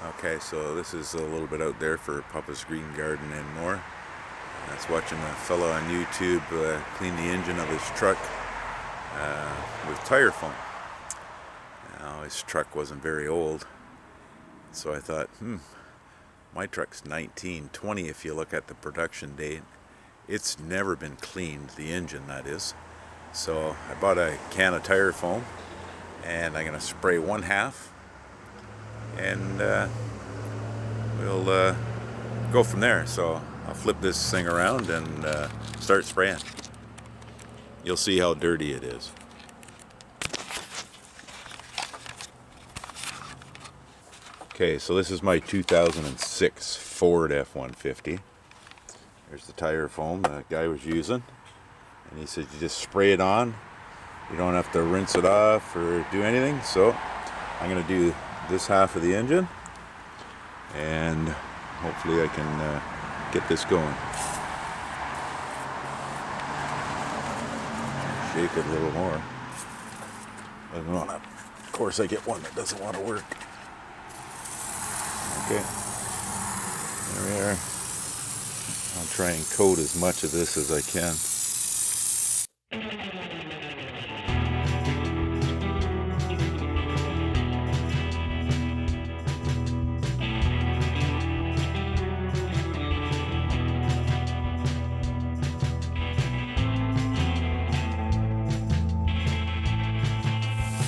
Okay, so this is a little bit out there for Papa's Green Garden and more. That's watching a fellow on YouTube clean the engine of his truck with tire foam. Now, his truck wasn't very old, so I thought, my truck's 1920 if you look at the production date. It's never been cleaned, the engine that is. So I bought a can of tire foam, and I'm going to spray one half, and we'll go from there. So I'll flip this thing around and start spraying. You'll see how dirty it is. Okay, so this is my 2006 Ford F-150. There's the tire foam the guy was using, and he said you just spray it on. You don't have to rinse it off or do anything. So I'm going to do this half of the engine, and hopefully I can get this going. Shake it a little more. Of course I get one that doesn't want to work. Okay, there we are. I'll try and coat as much of this as I can.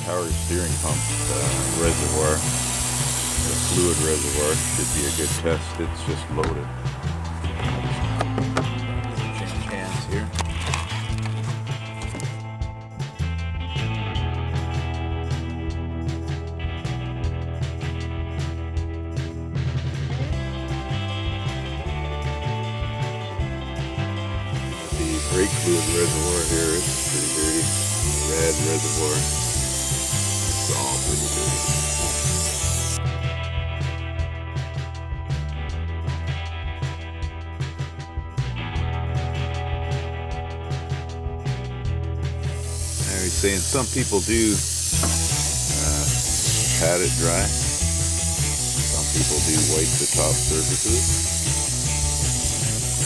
Power steering pump reservoir, the fluid reservoir should be a good test. It's just loaded. Change hands here. The brake fluid reservoir here is pretty dirty. Red reservoir. It's all pretty dirty. He's saying some people do pat it dry. Some people do wipe the top surfaces.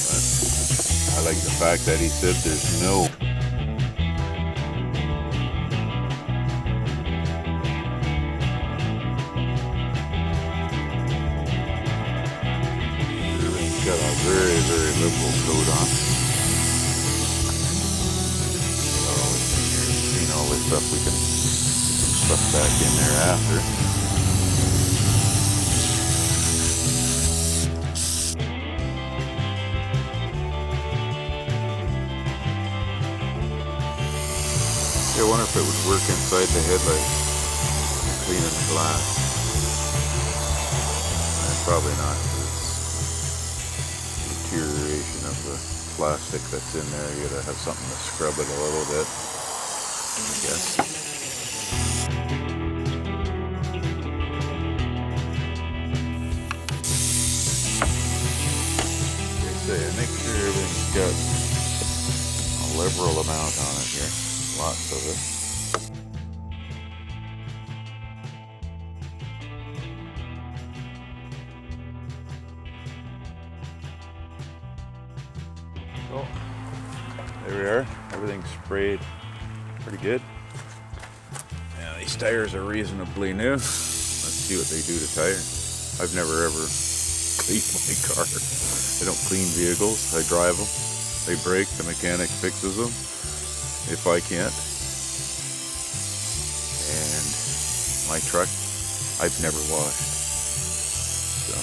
But I like the fact that he said there's no got a very, very liberal coat on. So you've seen all this stuff, we can put some stuff back in there after. I wonder if it would work inside the headlight, cleaning the glass. Probably not. Deterioration of the plastic that's in there. You gotta have something to scrub it a little bit, I guess. They say, make sure everything's got a liberal amount on it here. Lots of it. So, there we are. Everything's sprayed pretty good. Now these tires are reasonably new. Let's see what they do to tires. I've never ever cleaned my car. I don't clean vehicles. I drive them. They break. The mechanic fixes them if I can't. And my truck, I've never washed. So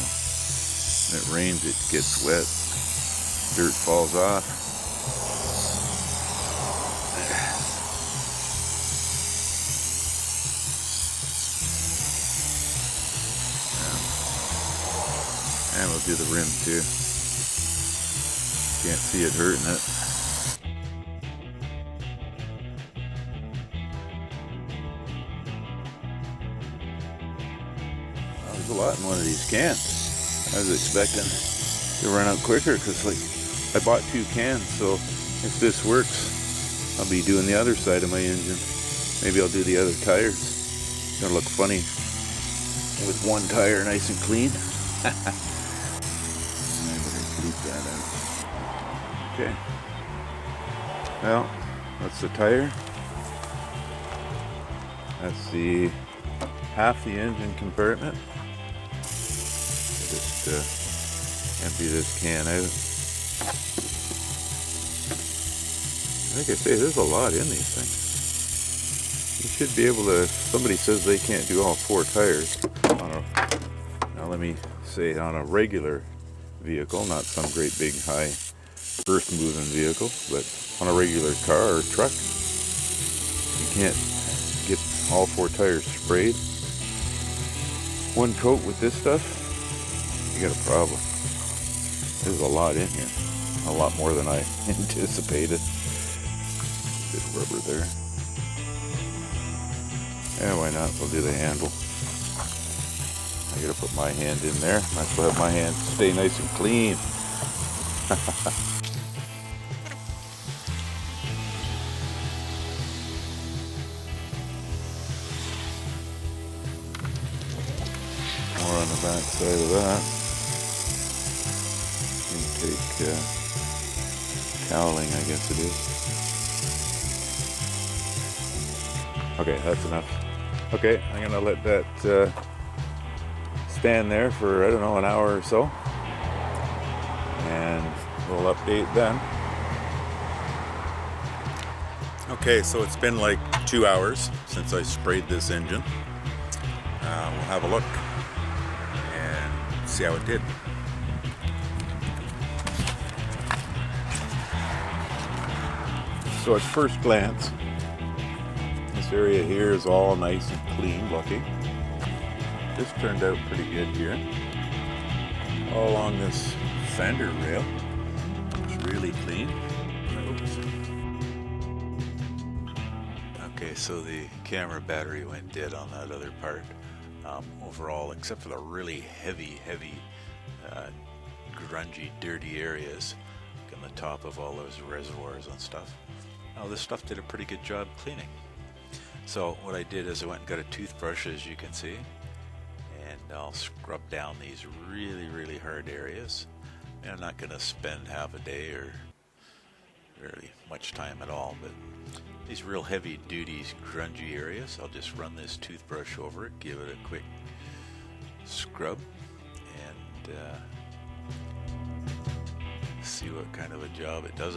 when it rains, it gets wet. Dirt falls off. And we'll do the rim too. Can't see it hurting it. Well, there's a lot in one of these cans. I was expecting to run out quicker because I bought 2 cans, so if this works, I'll be doing the other side of my engine. Maybe I'll do the other tires. It's gonna look funny with one tire nice and clean. I better bleep that out. Okay. Well, that's the tire. That's the half the engine compartment. Just empty this can out. Like I say, there's a lot in these things. You should be able to, somebody says they can't do all 4 tires on a, now let me say on a regular vehicle, not some great big high earth moving vehicle, but on a regular car or truck, you can't get all 4 tires sprayed. One coat with this stuff, you got a problem. There's a lot in here, a lot more than I anticipated. Bit of rubber there. Yeah, why not? We'll do the handle. I gotta put my hand in there. Might as well have my hand stay nice and clean. More on the back side of that. You can take cowling, I guess it is. Okay, that's enough. Okay, I'm gonna let that stand there for, I don't know, an hour or so. And we'll update then. Okay, so it's been like 2 hours since I sprayed this engine. We'll have a look and see how it did. So at first glance, this area here is all nice and clean looking. This turned out pretty good here. All along this fender rail, it's really clean. Oops. Okay, so the camera battery went dead on that other part. Overall, except for the really heavy, grungy, dirty areas, like on the top of all those reservoirs and stuff. Now this stuff did a pretty good job cleaning. So what I did is I went and got a toothbrush, as you can see, and I'll scrub down these really hard areas. And I'm not going to spend half a day or really much time at all, but these real heavy duty grungy areas, I'll just run this toothbrush over it, give it a quick scrub, and see what kind of a job it does.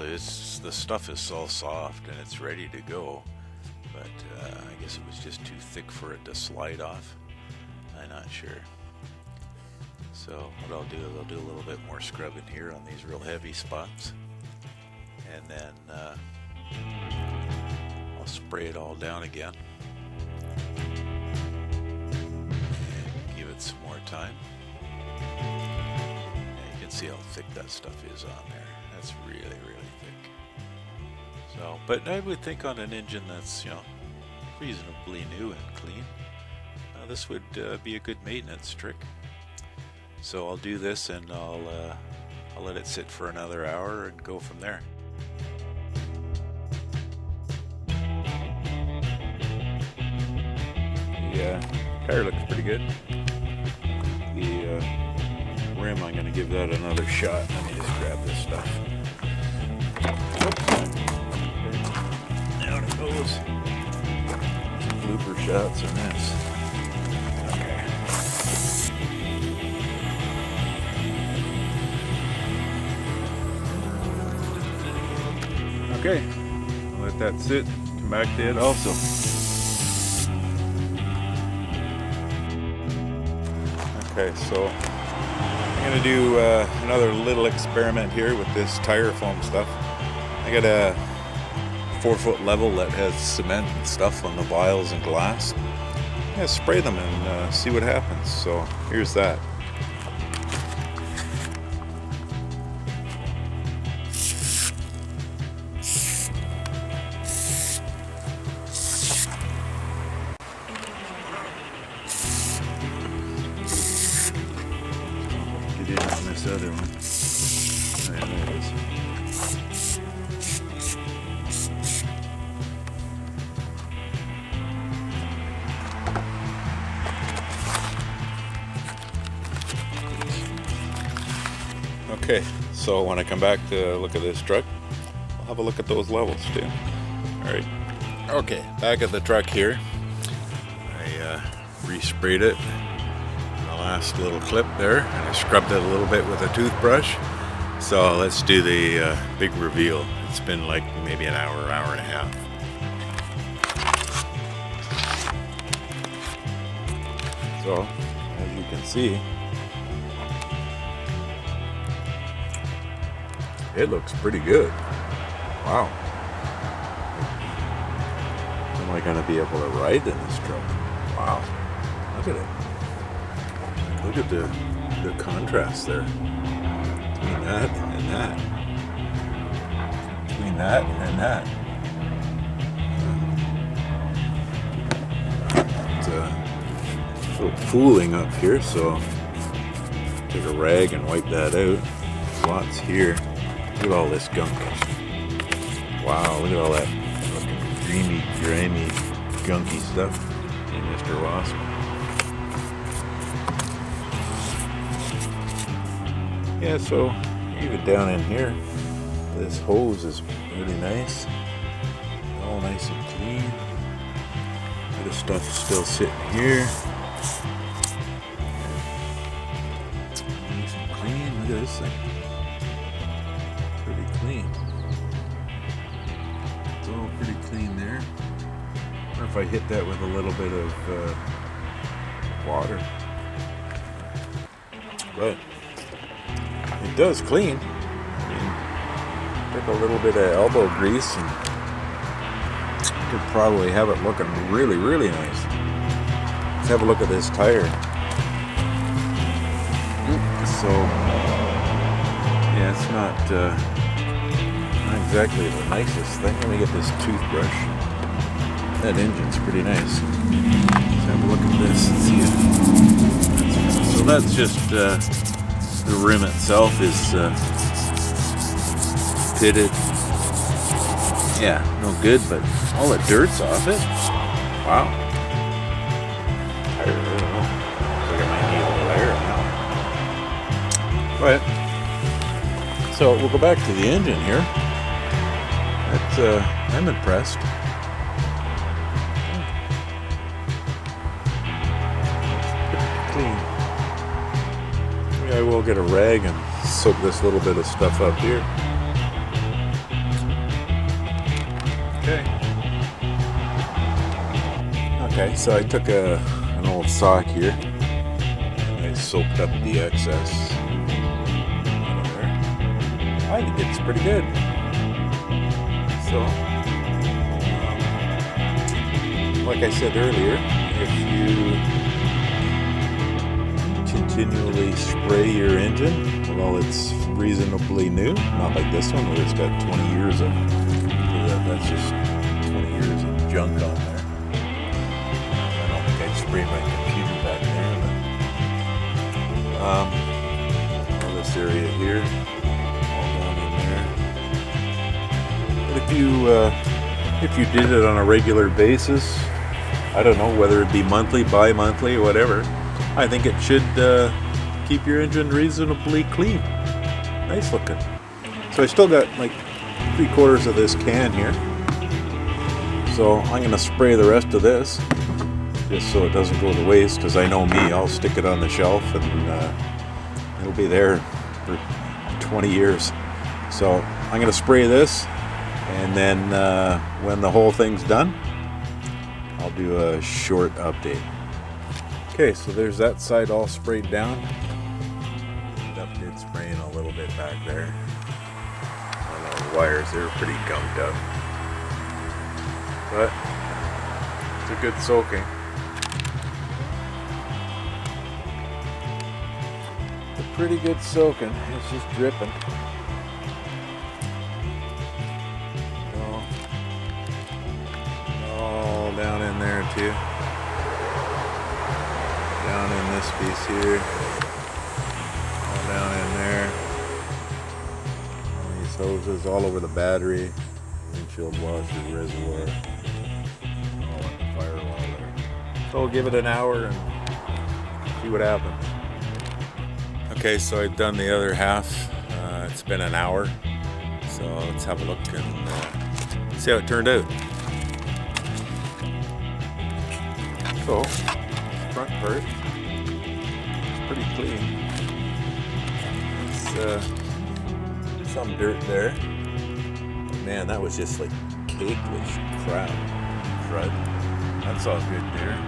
The stuff is all soft and it's ready to go, but I guess it was just too thick for it to slide off. I'm not sure. So what I'll do is I'll do a little bit more scrubbing here on these real heavy spots, and then I'll spray it all down again and give it some more time. And you can see how thick that stuff is on there. That's really thick. So, but I would think on an engine that's, you know, reasonably new and clean, this would be a good maintenance trick. So I'll do this and I'll let it sit for another hour and go from there. The tire looks pretty good. The rim, I'm going to give that another shot. Let me just grab this stuff. Oops. Down it goes. Some blooper shots in this. Okay, I'll let that sit, come back to it also. Okay, so I'm going to do another little experiment here with this tire foam stuff. I got a 4-foot level that has cement and stuff on the vials and glass. I'm going to spray them and see what happens. So here's that. In on this other one. There it is. Okay, so when I come back to look at this truck, I'll have a look at those levels too. Alright, okay, back at the truck here. I resprayed it in the last little clip there, and I scrubbed it a little bit with a toothbrush. So let's do the big reveal. It's been like maybe an hour, hour and a half. So, as you can see, it looks pretty good. Wow. Am I going to be able to ride in this truck? Wow. Look at it. Look at the contrast there. Between that and that. Between that and that. It's a little pooling up here, so take a rag and wipe that out. Lots here. Look at all this gunk. Wow, look at all that fucking dreamy, grimy, gunky stuff in Mr. Wasp. Yeah, so even down in here, this hose is really nice. All nice and clean. Bit of stuff is still sitting here. Nice and clean. Look at this thing. Pretty clean. It's all pretty clean there. I wonder if I hit that with a little bit of water. But it does clean. I mean, take a little bit of elbow grease and you could probably have it looking really, really nice. Let's have a look at this tire. So, yeah, it's not exactly the nicest thing. Let me get this toothbrush. That engine's pretty nice. Let's have a look at this and see it. So that's just the rim itself is pitted. Yeah, no good, but all the dirt's off it. Wow. I don't know. Looks like I might need a layer now. But so we'll go back to the engine here. I'm impressed. Clean. Maybe I will get a rag and soak this little bit of stuff up here. Okay, so I took an old sock here and I soaked up the excess out of there. I think it's pretty good. So, like I said earlier, if you continually spray your engine while it's reasonably new, not like this one where it's got 20 years of that's just 20 years of junk on there. I don't think I'd spray my computer back there, but all this area here, all down in there. But if you did it on a regular basis, I don't know whether it be monthly, bi-monthly, whatever, I think it should keep your engine reasonably clean, nice looking. So I still got like 3/4 of this can here, so I'm going to spray the rest of this just so it doesn't go to waste, because I know me, I'll stick it on the shelf and it'll be there for 20 years. So I'm going to spray this, and then when the whole thing's done, I'll do a short update. Okay, so there's that side all sprayed down. Did spraying a little bit back there. The wires, they were pretty gunked up, but it's a good soaking. It's a pretty good soaking. It's just dripping. All down in there too. Down in this piece here. All down in there. Hoses all over the battery, windshield washer, reservoir, all on the firewall there. So we'll give it an hour and see what happens. Okay, so I've done the other half. It's been an hour, so let's have a look and see how it turned out. So, front part, pretty clean. It's some dirt there. Man, that was just like caked with crud. That's all good there.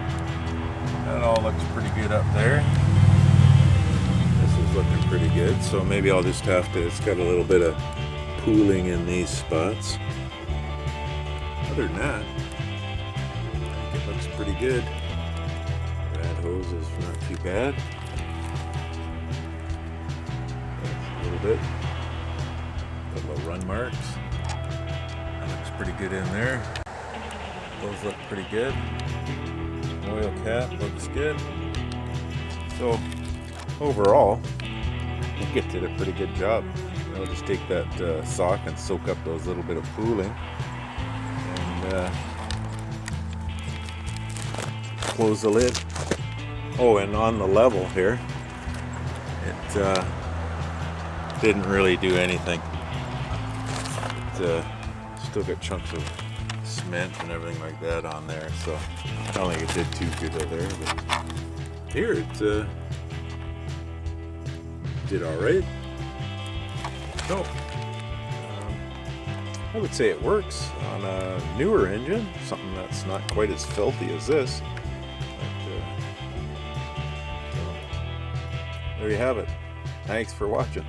That all looks pretty good up there. This is looking pretty good. So maybe I'll just have to, it's got a little bit of pooling in these spots. Other than that, I think it looks pretty good. Rad hose is not too bad. A little bit. Couple of run marks. That looks pretty good in there. Those look pretty good. Oil cap looks good. So overall, I think it did a pretty good job. I'll just take that sock and soak up those little bit of pooling, and close the lid. Oh, and on the level here, it didn't really do anything. It still got chunks of cement and everything like that on there, so I don't think it did too good over there, but here it did all right. So I would say it works on a newer engine, something that's not quite as filthy as this. But, so there you have it. Thanks for watching.